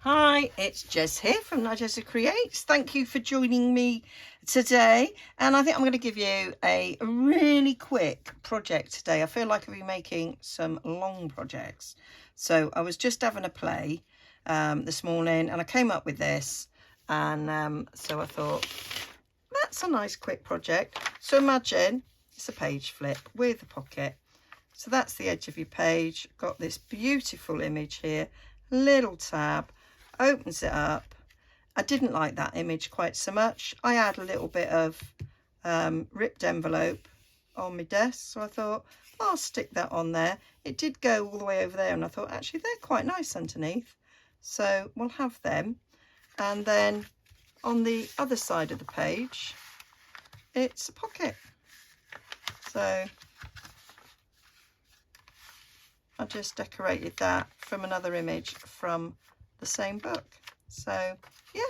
Hi, it's Jez here from Nigezza Creates. Thank you for joining me today. And I think I'm going to give you a really quick project today. I feel like I've been making some long projects. So I was just having a play this morning and I came up with this. And so I thought, that's a nice quick project. So imagine it's a page flip with a pocket. So that's the edge of your page. Got this beautiful image here, little tab. Opens it up. I didn't like that image quite so much. I had a little bit of ripped envelope on my desk, so I thought I'll stick that on there. It did go all the way over there, and I thought actually they're quite nice underneath, so we'll have them. And then on the other side of the page it's a pocket, so I just decorated that from another image from the same book. So yeah,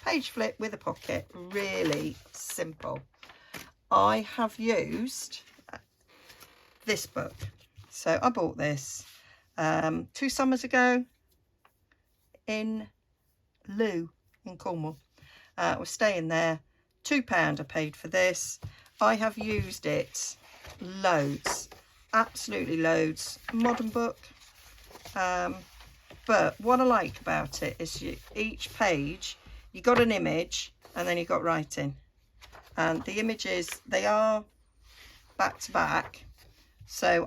page flip with a pocket, really simple. I have used this book, so I bought this 2 summers ago in Loo in Cornwall. I was staying there. £2 I paid for this. I have used it loads, absolutely loads. Modern book. But what I like about it is each page, you got an image and then you got writing. And the images, they are back to back. So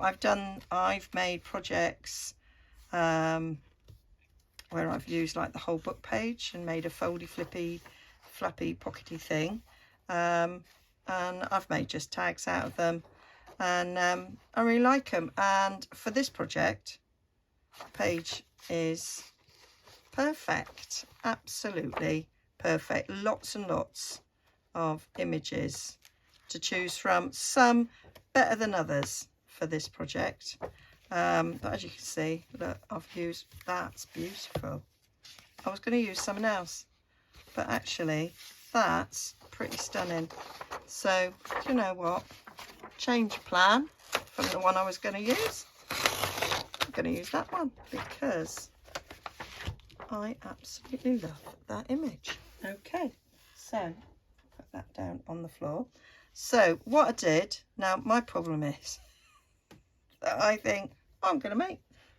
I've made projects where I've used like the whole book page and made a foldy, flappy, pockety thing. And I've made just tags out of them. And I really like them. And for this project, page is perfect, absolutely perfect. Lots and lots of images to choose from, some better than others for this project, but as you can see, look, I've used, that's beautiful. I was going to use something else, but actually that's pretty stunning. So do you know what, change plan from the one I was going to use. I'm going to use that one because I absolutely love that image. Okay, so put that down on the floor. So what I did, now my problem is that I think I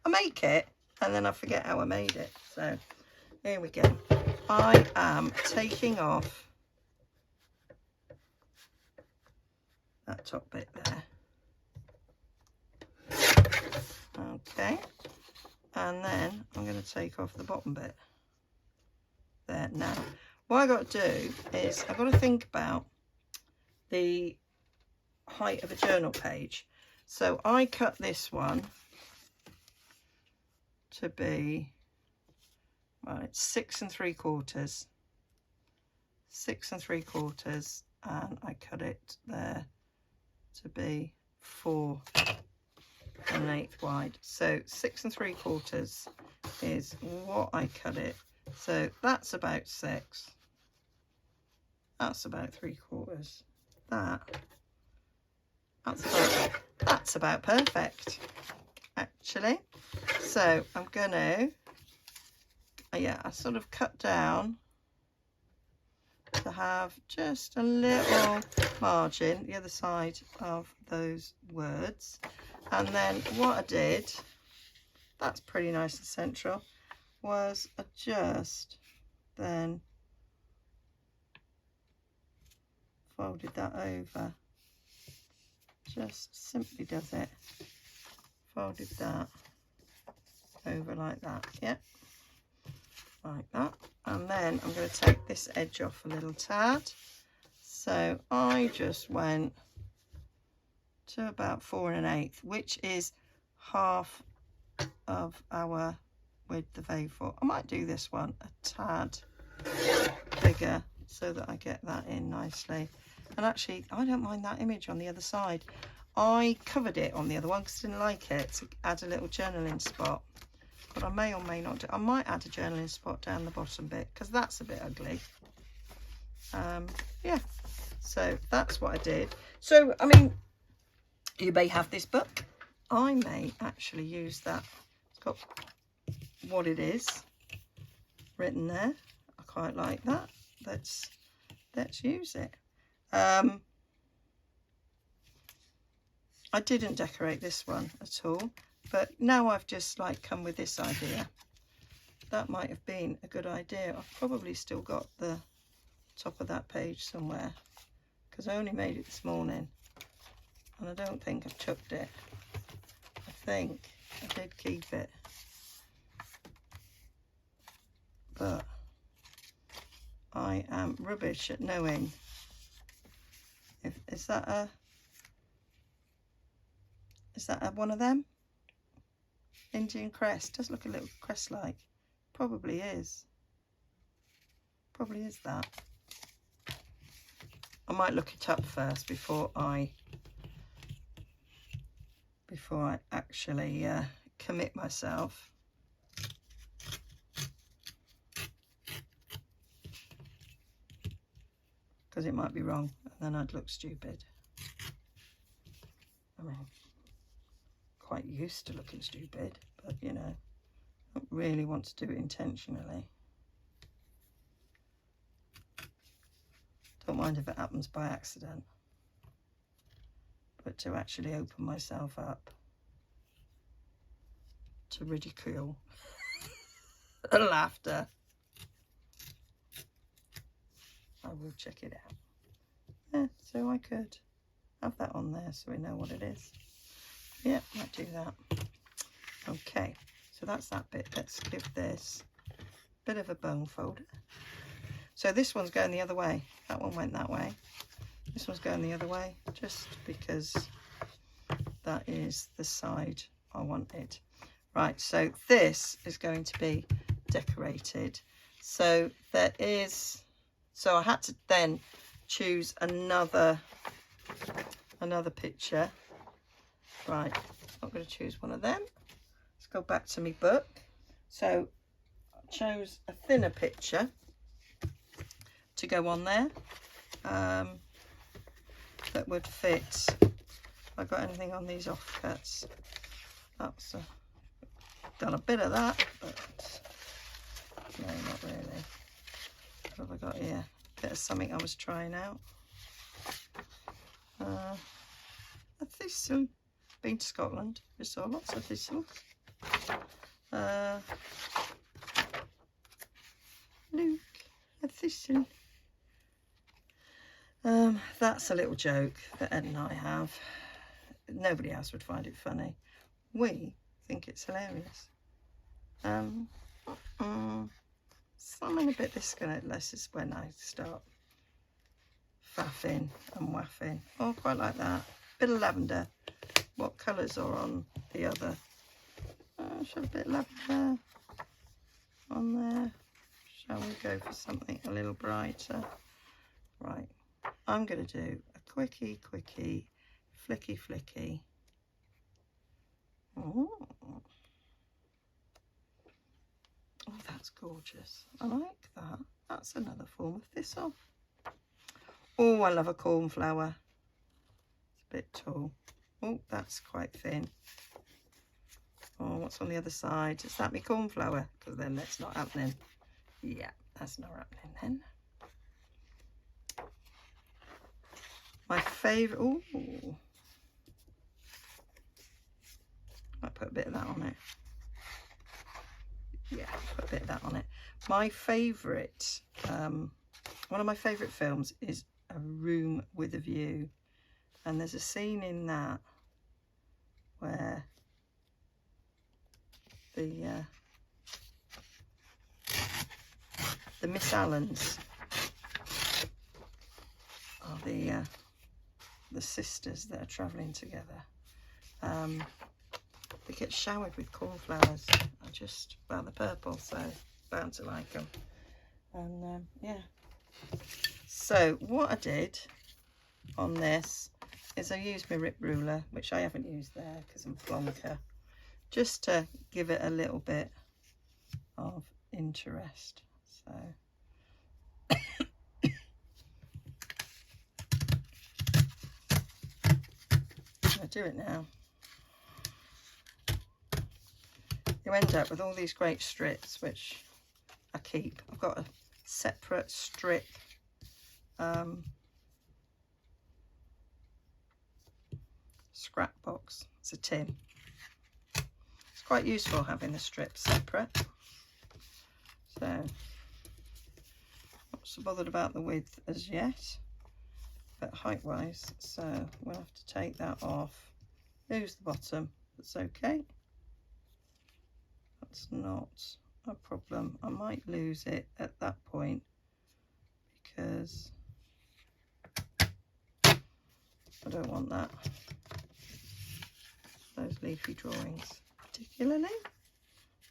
make it and then I forget how I made it. So here we go. I am taking off that top bit there. Okay, and then I'm going to take off the bottom bit there. Now what I got to do is I've got to think about the height of a journal page. So I cut this one to be, well, it's 6 3/4, 6 3/4, and I cut it there to be 4 1/8 wide. So 6 3/4 is what I cut it. So that's about 6. That's about 3/4. That's about perfect, actually. So I'm gonna, yeah, I sort of cut down to have just a little margin the other side of those words. And then what I did, that's pretty nice and central, was I just then folded that over. Just simply does it. Folded that over like that, yeah, like that. And then I'm going to take this edge off a little tad. So I just went to about 4 1/8, which is half of our width of A4. I might do this one a tad bigger so that I get that in nicely. And actually, I don't mind that image on the other side. I covered it on the other one because I didn't like it, to add a little journaling spot. But I may or may not do. I might add a journaling spot down the bottom bit because that's a bit ugly. Yeah, so that's what I did. So, I mean, you may have this book. I may actually use that. It's got what it is. written there. I quite like that. Let's use it. I didn't decorate this one at all, but now I've just like come with this idea. That might have been a good idea. I've probably still got the top of that page somewhere because I only made it this morning and I don't think I've chucked it. I think I did keep it, but I am rubbish at knowing if is that a one of them Indian crest. Does look a little crest like. Probably is that. I might look it up first before I actually commit myself. Because it might be wrong and then I'd look stupid. I mean, quite used to looking stupid, but you know, I don't really want to do it intentionally. Don't mind if it happens by accident, but to actually open myself up to ridicule and laughter, I will check it out. Yeah, so I could have that on there so we know what it is. Yeah, might do that. Okay, so that's that bit. Let's give this a bit of a bone folder. So this one's going the other way. That one went that way. This one's going the other way, just because that is the side I wanted. Right, so this is going to be decorated. So there is, so I had to then choose another picture. Right, I'm going to choose one of them. Let's go back to my book. So I chose a thinner picture to go on there that would fit. Have I got anything on these offcuts? That's done a bit of that, but no, not really. What have I got here? A bit of something I was trying out. A thistle. Been to Scotland, we saw lots of thistles. Look, a thistle. That's a little joke that Ed and I have. Nobody else would find it funny. We think it's hilarious. Something a bit this is when I start faffing and waffing. Oh, quite like that. Bit of lavender. What colours are on the other? Should a bit of lavender on there. Shall we go for something a little brighter? Right, I'm going to do a quickie, flicky. Oh, that's gorgeous. I like that. That's another form of thistle. Oh, I love a cornflower. It's a bit tall. Oh, that's quite thin. Oh, what's on the other side? Is that my cornflower? Because then that's not happening. Yeah, that's not happening then. My favourite, oh, might put a bit of that on it. Yeah, put a bit of that on it. My favourite, one of my favourite films is A Room with a View. And there's a scene in that where the Miss Allens are the sisters that are travelling together. They get showered with cornflowers. I just, well, the purple, so bound to like them. And yeah. So what I did on this is I used my rip ruler, which I haven't used there because I'm plonker, just to give it a little bit of interest. So I do it now. You end up with all these great strips, which I keep. I've got a separate strip scrap box. It's a tin. It's quite useful having the strips separate. So, not so bothered about the width as yet, but height wise, so we'll have to take that off. Lose the bottom, that's okay. That's not a problem. I might lose it at that point because I don't want that. Those leafy drawings particularly.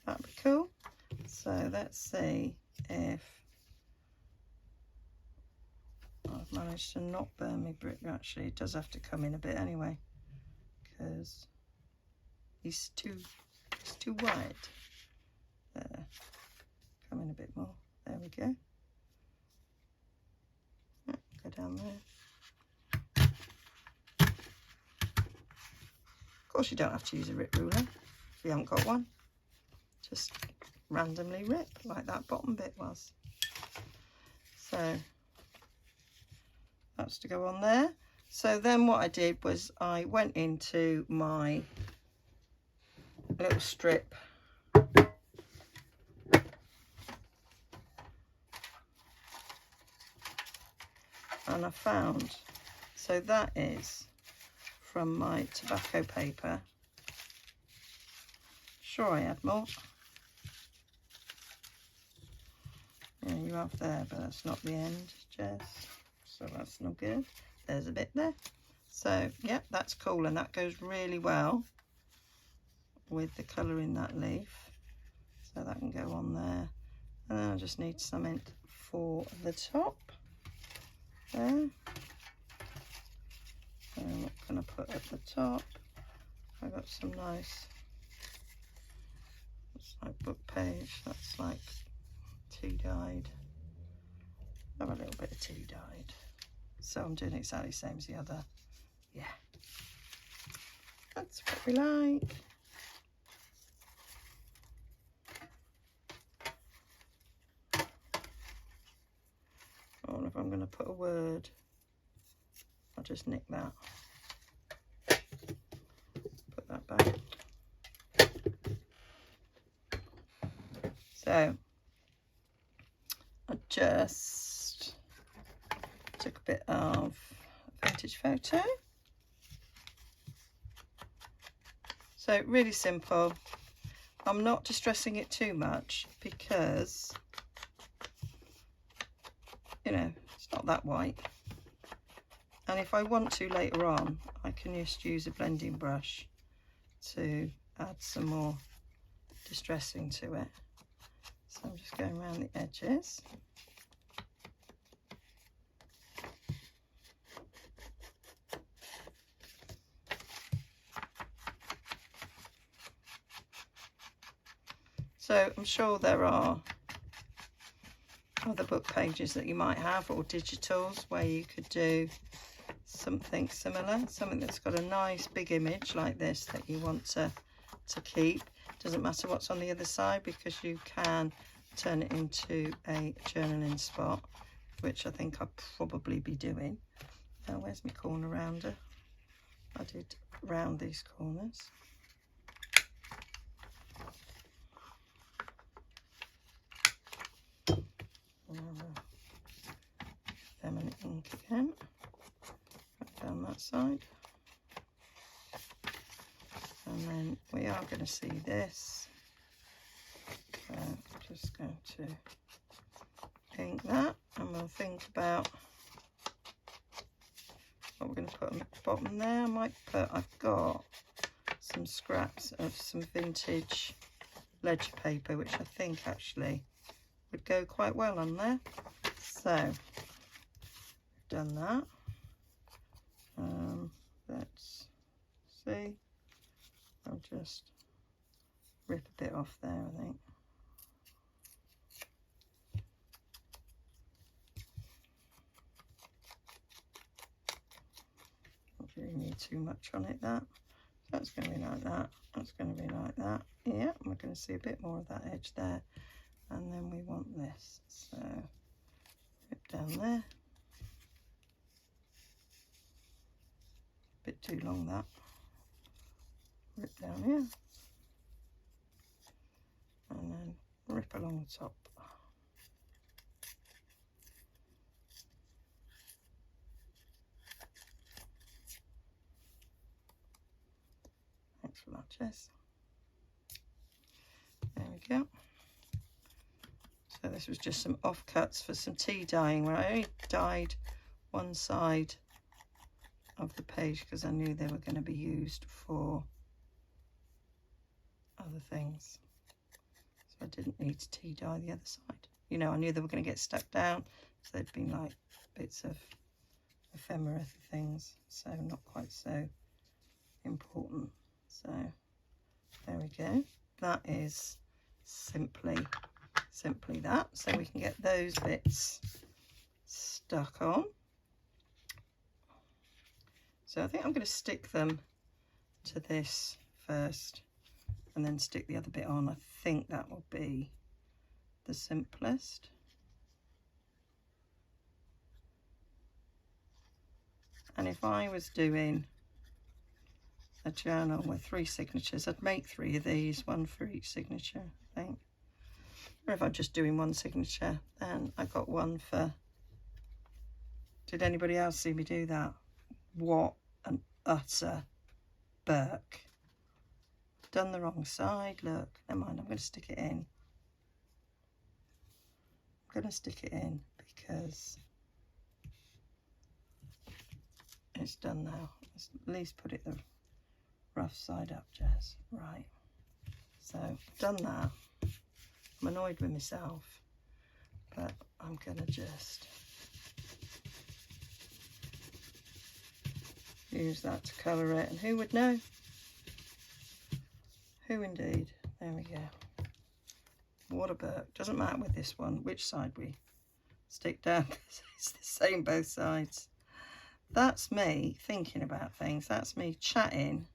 That'd be cool. So let's see if I've managed to not burn my brick. Actually, it does have to come in a bit anyway because it's too wide. There, come in a bit more. There we go. Go down there. Of course, you don't have to use a rip ruler if you haven't got one. Just randomly rip like that bottom bit was. So that's to go on there. So then what I did was I went into my little strip and I found, so that is from my tobacco paper. Sure, I had more. Yeah, you have there, but that's not the end, Jess. So that's not good. There's a bit there. So, yeah, that's cool, and that goes really well with the colour in that leaf. So that can go on there. And then I just need something for the top. There. And what can I put at the top? I got some nice, it's like book page, that's like tea dyed. I have a little bit of tea dyed. So I'm doing exactly the same as the other. Yeah. That's what we like. Or if I'm going to put a word, I'll just nick that. Put that back. So I just took a bit of vintage photo. So really simple. I'm not distressing it too much because, you know, it's not that white. And if I want to later on, I can just use a blending brush to add some more distressing to it. So I'm just going around the edges. So I'm sure there are other book pages that you might have, or digitals, where you could do something similar, something that's got a nice big image like this that you want to keep. Doesn't matter what's on the other side, because you can turn it into a journaling spot, which I think I'll probably be doing. Now, where's my corner rounder? I did round these corners. Feminine ink again, right down that side. And then we are going to see this. So I'm just going to ink that, and we'll think about what we're going to put on the bottom there. I might put, I've got some scraps of some vintage ledger paper, which I think actually would go quite well on there. So we've done that. Let's see. I'll just rip a bit off there, I think. Don't really need too much on it, that. That's going to be like that. That's going to be like that. Yeah, we're going to see a bit more of that edge there. and then we want this, so rip down there, bit too long that, rip down here, and then rip along the top. Thanks for that, Jess. There we go. So this was just some offcuts for some tea dyeing, where I only dyed one side of the page because I knew they were going to be used for other things. So I didn't need to tea dye the other side. You know, I knew they were going to get stuck down, so they'd been like bits of ephemera things, so not quite so important. So there we go. That is simply that. So we can get those bits stuck on. So I think I'm going to stick them to this first and then stick the other bit on. I think that will be the simplest. And if I was doing a journal with 3 signatures, I'd make 3 of these, 1 for each signature, I think. Or if I'm just doing 1 signature, then I got 1 for... Did anybody else see me do that? What an utter Burke. Done the wrong side, look. Never mind, I'm going to stick it in. I'm going to stick it in because it's done now. Let's at least put it the rough side up, Jess. Right. So, done that. I'm annoyed with myself, but I'm going to just use that to colour it. And who would know? Who indeed? There we go. What a Burke. Doesn't matter with this one which side we stick down, because it's the same both sides. That's me thinking about things. That's me chatting.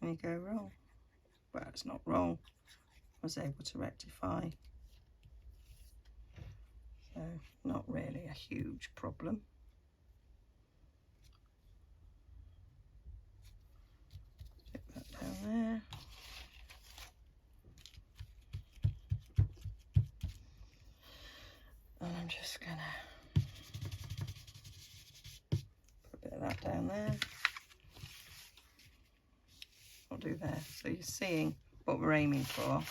And you go wrong. Well, it's not wrong. I was able to rectify. So, not really a huge problem. Stick that down there. And I'm just gonna put a bit of that down there. I'll do there. So you're seeing what we're aiming for.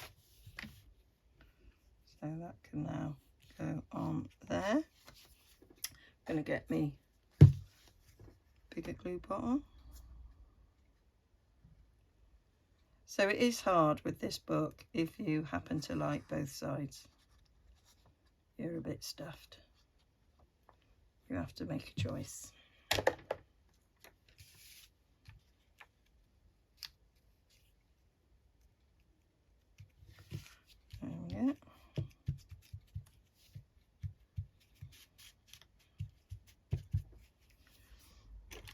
So that can now go on there. I'm going to get me bigger glue bottle. So it is hard with this book if you happen to like both sides. You're a bit stuffed. You have to make a choice. There we go.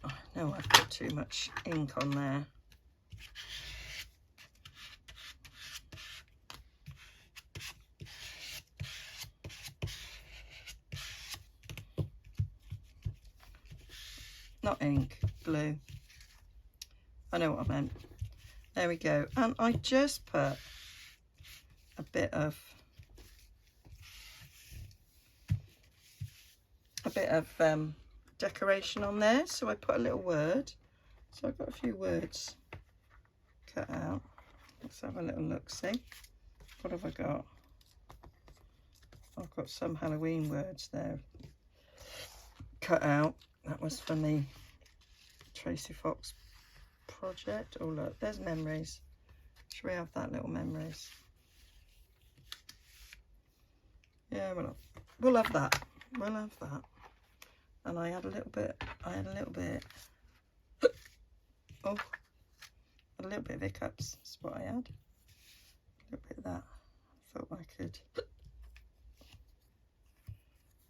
Oh, I know I've got too much ink on there. Not ink, glue. I know what I meant. There we go. And I just put a bit of decoration on there. So I put a little word. So I've got a few words cut out. Let's have a little look, see. What have I got? I've got some Halloween words there cut out. That was from the Tracy Fox project. Oh look, there's memories. Should we have that little memories? Yeah, we'll have that. We'll have that. And I had a little bit. Oh, had a little bit of hiccups. That's what I had. A little bit of that. I thought I could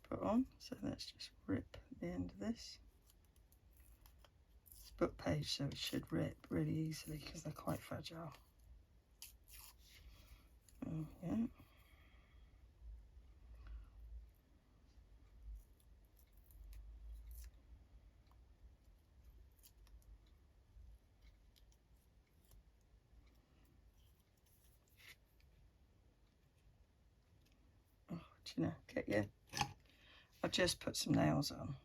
put on. So let's just rip the end of this. It's book page, so it should rip really easily because they're quite fragile. you know, get you. I've just put some nails on.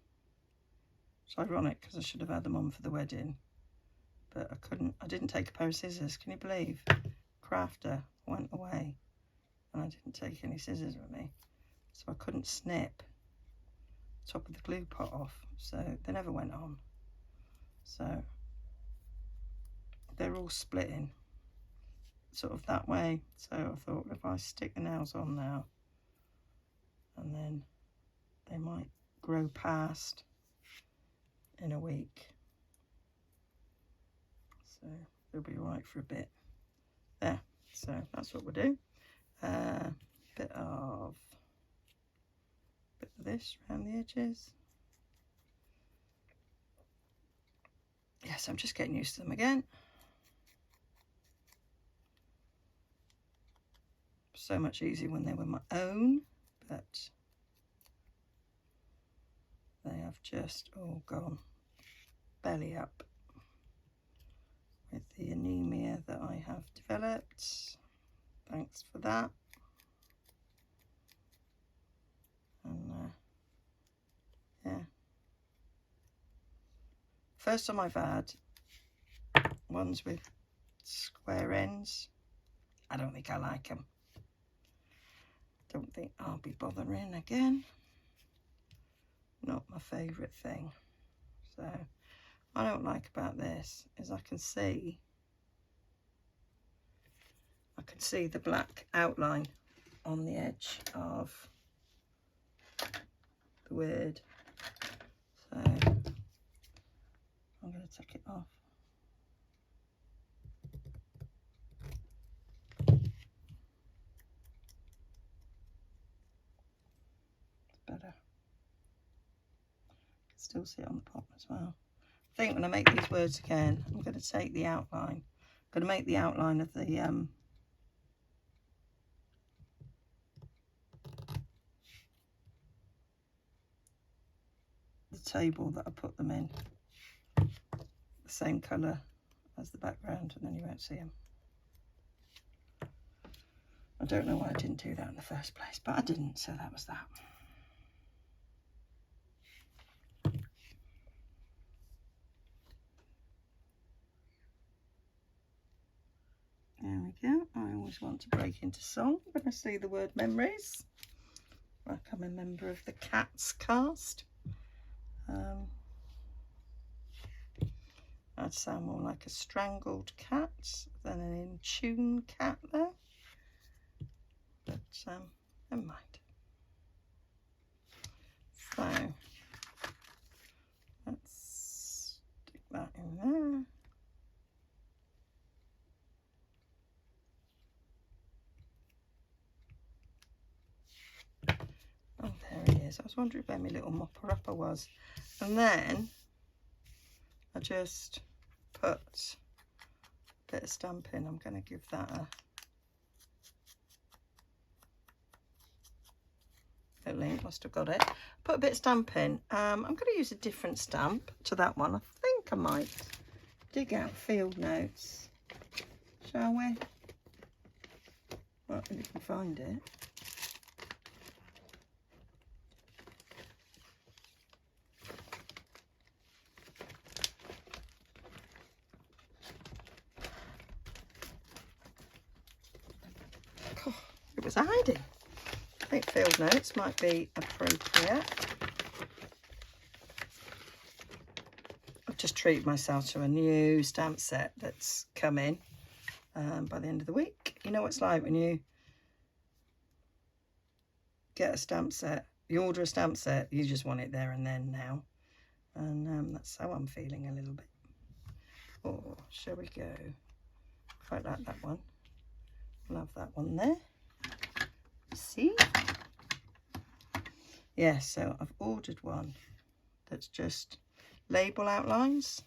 It's ironic because I should have had them on for the wedding, but I couldn't. I didn't take a pair of scissors. Can you believe? Crafter went away and I didn't take any scissors with me, so I couldn't snip the top of the glue pot off, so they never went on. So they're all splitting sort of that way, so I thought if I stick the nails on now, and then they might grow past in a week, so they'll be all right for a bit. There, so that's what we'll do. Bit of this around the edges. Yes, I'm just getting used to them again. So much easier when they were my own, but they have just all gone belly up with the anemia that I have developed. Thanks for that. And yeah, first time I've had ones with square ends. I don't think I like them. Don't think I'll be bothering again. Not my favourite thing. So what I don't like about this is I can see the black outline on the edge of the word. So I'm going to take it off. It's better. Still see it on the bottom as well. I think when I make these words again, I'm going to take the outline. I'm going to make the outline of the table that I put them in, the same colour as the background, and then you won't see them. I don't know why I didn't do that in the first place, but I didn't, so that was that. There we go. I always want to break into song when I see the word memories, like I'm a member of the Cats cast. I'd sound more like a strangled cat than an in tune cat there, but never mind. So let's stick that in there. Oh, there he is. I was wondering where my little mopper-upper was. And then I just put a bit of Stampin'. I'm going to give that a little ink. Must have got it. Put a bit of Stampin'. I'm going to use a different stamp to that one. I think I might dig out field notes. Shall we? Well, if you can find it. It was hiding. I think field notes might be appropriate. I've just treated myself to a new stamp set that's coming by the end of the week. You know what it's like when you get a stamp set, you order a stamp set, you just want it there and then now. And that's how I'm feeling a little bit. Oh, shall we go? Quite like that one. Love that one there. See? Yeah, so I've ordered one that's just label outlines.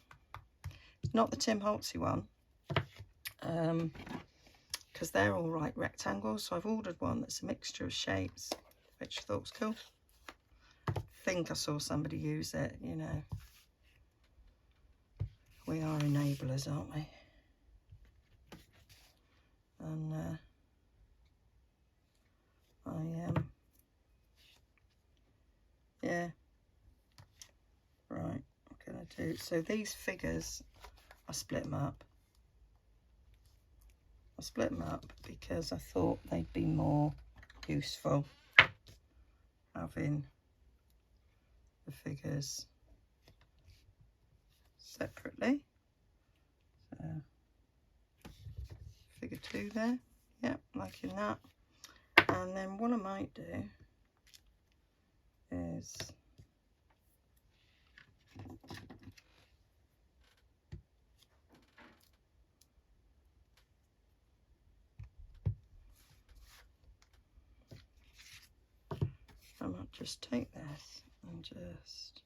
It's not the Tim Holtzy one, because they're all right rectangles. So I've ordered one that's a mixture of shapes, which I thought was cool. I think I saw somebody use it, you know. We are enablers, aren't we? And do. So these figures, I split them up. I split them up because I thought they'd be more useful having the figures separately. So figure 2 there, yep, liking that. And then what I might do is I might just take this and just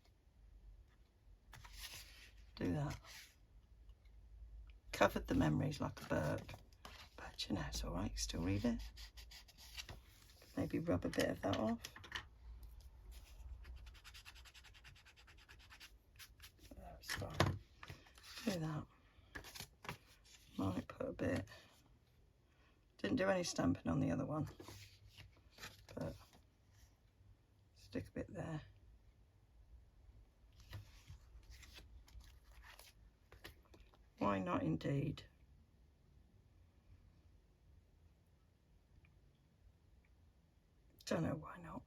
do that. Covered the memories like a book, but you know, it's all right, you still read it. Maybe rub a bit of that off. That's fine. Do that. Might put a bit. Didn't do any stamping on the other one, but stick a bit there. Why not indeed? Don't know why not.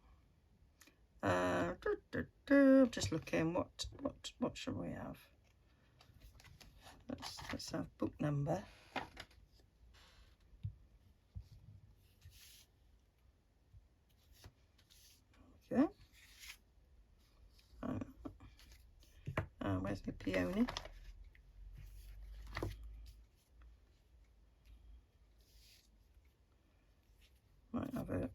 I'm just looking. What should we have? Let's have book number. Okay. Where's my peony? Might have a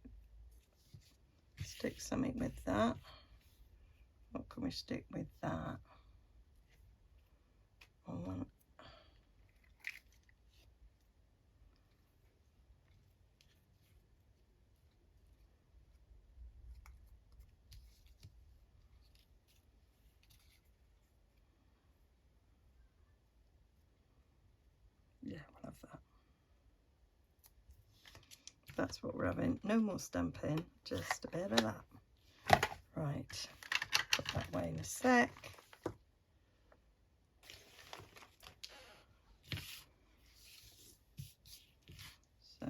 stick something with that. What can we stick with that? Yeah, we'll have that. That's what we're having. No more stamping, just a bit of that. Right, put that away in a sec. So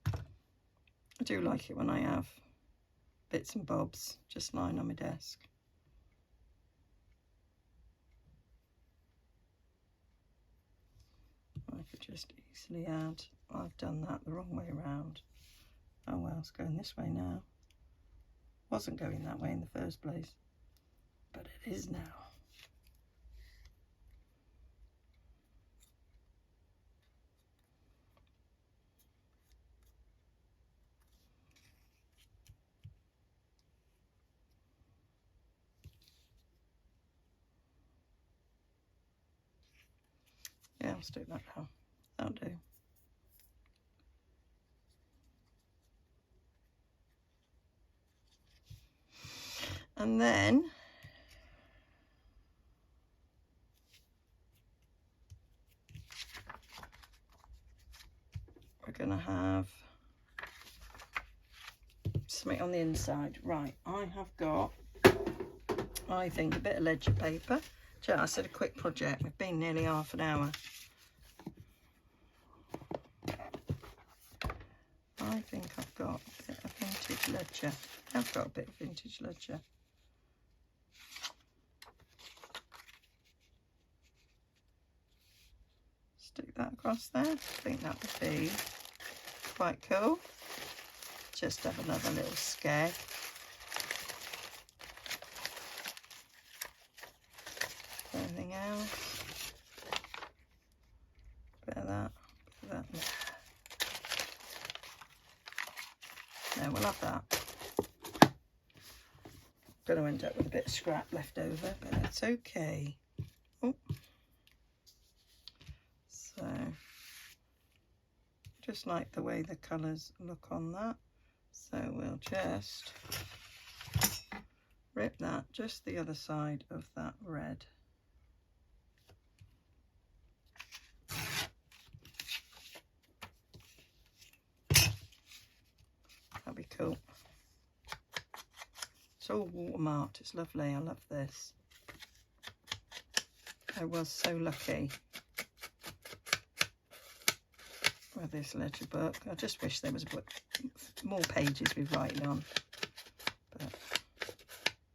I do like it when I have bits and bobs just lying on my desk. I could just easily add. I've done that the wrong way around. Oh well, it's going this way now. Wasn't going that way in the first place, but it is now. Yeah, I'll stick that down. That'll do. And then we're going to have something on the inside. Right, I have got, I think, a bit of ledger paper. I said a quick project. We've been nearly half an hour. I think I've got a bit of vintage ledger. I've got a bit of vintage ledger. Stick that across there. I think that would be quite cool. Just have another little scare. Anything else? Bit of that. Bit of that. No, we'll have that. Going to end up with a bit of scrap left over, but that's okay. Oh. So, just like the way the colours look on that. So we'll just rip that just the other side of that red. cool. It's all watermarked. It's lovely. I love this. I was so lucky with this little book. I just wish there was a book, more pages with writing on. But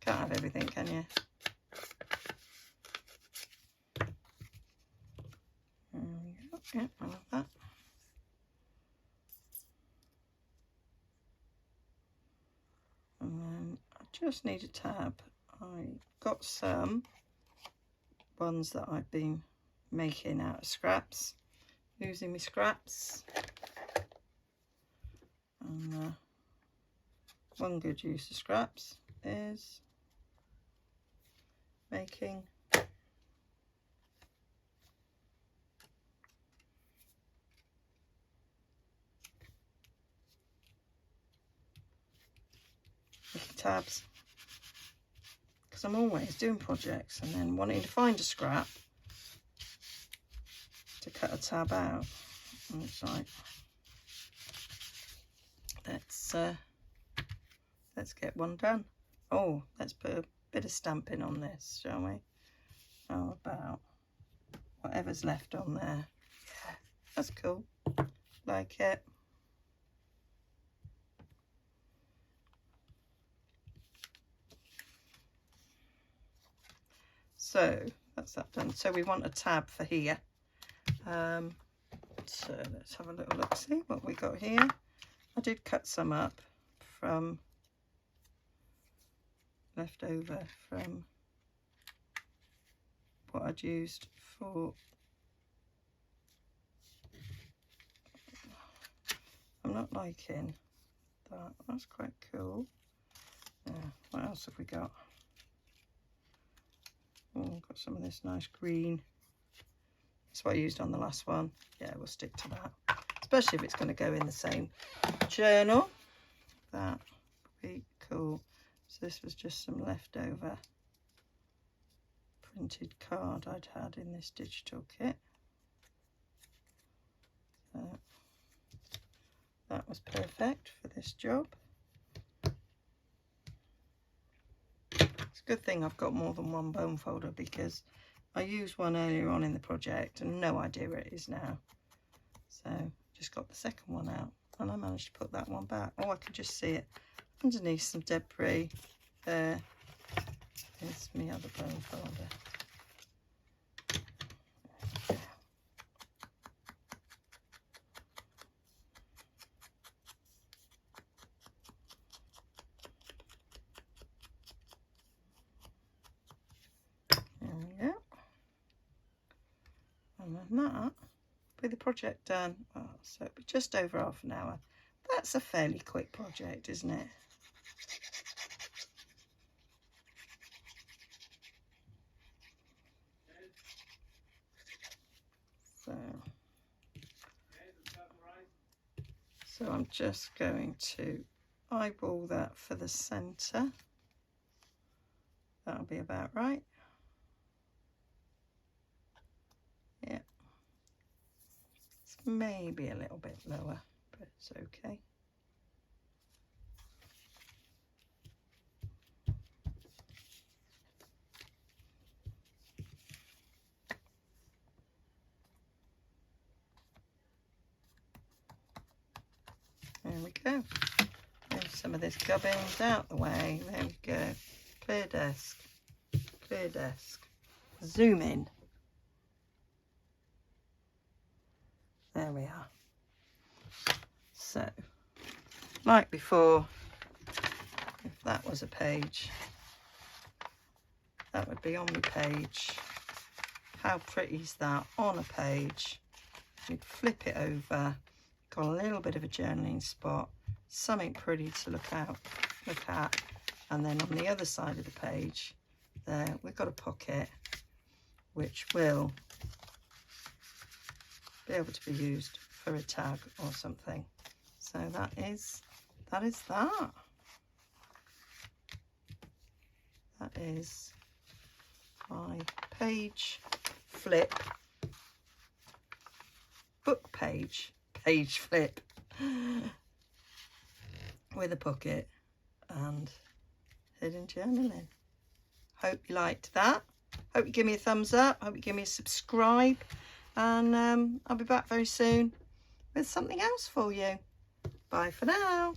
can't have everything, can you? Yeah, I love that. And then I just need a tab. I got some ones that I've been making out of scraps, using my scraps. And one good use of scraps is making tabs, because I'm always doing projects and then wanting to find a scrap to cut a tab out, and it's like, let's get one done. Oh, let's put a bit of stamping on this, shall we? How about whatever's left on there? Yeah, that's cool. Like it. So that's that done. So we want a tab for here. So let's have a little look, see what we got here. I did cut some up from left over from what I'd used for, I'm not liking that. That's quite cool. Yeah, what else have we got? Oh, got some of this nice green. That's what I used on the last one. Yeah, we'll stick to that, especially if it's going to go in the same journal. That would be cool. So this was just some leftover printed card I'd had in this digital kit. So that was perfect for this job. It's a good thing I've got more than one bone folder, because I used one earlier on in the project and no idea where it is now. So just got the second one out and I managed to put that one back. Oh, I could just see it underneath some debris. There is my other bone folder. There we go. And then that, with the project done, oh, so it'll be just over half an hour. That's a fairly quick project, isn't it? So I'm just going to eyeball that for the centre. That'll be about right. Yeah. It's maybe a little bit lower, but it's okay. There we go. Move some of this gubbins out the way. There we go. Clear desk. Clear desk. Zoom in. There we are. So, like before, if that was a page, that would be on the page. How pretty is that on a page? You'd flip it over. Got a little bit of a journaling spot, something pretty to look at, and then on the other side of the page there we've got a pocket which will be able to be used for a tag or something. So that is that. That is my page flip book page flip. with a pocket and hidden journaling. Hope you liked that. Hope you give me a thumbs up. Hope you give me a subscribe. And I'll be back very soon with something else for you. Bye for now.